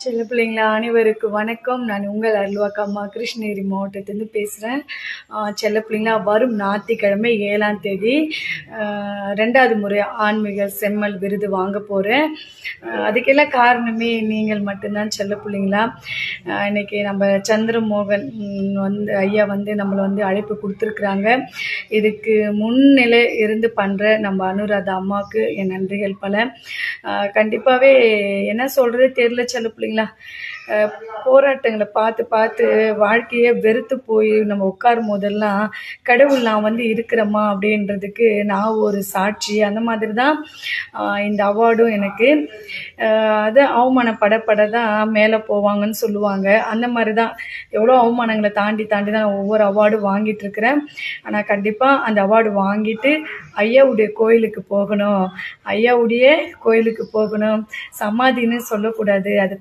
செல்ல பிள்ளைங்களா அனைவருக்கும் வணக்கம். நான் உங்கள் அருள்வாக்கு அம்மா கிருஷ்ணகிரி மாவட்டத்திலேருந்து பேசுகிறேன். செல்ல பிள்ளைங்களா, வரும் ஞாயிற்றுக்கிழமை 7ஆம் தேதி 2வது முறை ஆன்மீக செம்மல் விருது வாங்க போகிறேன். அதுக்கெல்லாம் காரணமே நீங்கள் மட்டும்தான் செல்ல பிள்ளைங்களா. இன்றைக்கி நம்ம சந்திரமோகன் ஐயா நம்மளை அழைப்பு கொடுத்துருக்குறாங்க. இதுக்கு முன்னிலை இருந்து பண்ணுற நம்ம அனுராதா அம்மாவுக்கு என் நன்றிகள் பல. கண்டிப்பாகவே என்ன சொல்கிறதே தெரியல செல்ல பிள்ளைங்களா. போராட்டங்களை பார்த்து பார்த்து வாழ்க்கையே வெறுத்து போய் நம்ம உட்காரும் போதெல்லாம் கடவுள் நான் இருக்கிறேம்மா அப்படின்றதுக்கு நான் ஒரு சாட்சி. அந்த மாதிரி தான் இந்த அவார்டும் எனக்கு. அது அவமானப்பட தான் மேலே போவாங்கன்னு சொல்லுவாங்க. அந்த மாதிரி தான் எவ்வளோ அவமானங்களை தாண்டி தான் நான் ஒவ்வொரு அவார்டும் வாங்கிட்டுருக்கிறேன். ஆனால் கண்டிப்பாக அந்த அவார்டு வாங்கிட்டு ஐயாவுடைய கோயிலுக்கு போகணும். ஐயாவுடைய கோயிலுக்கு போகணும். சமாதின்னு சொல்லக்கூடாது, அது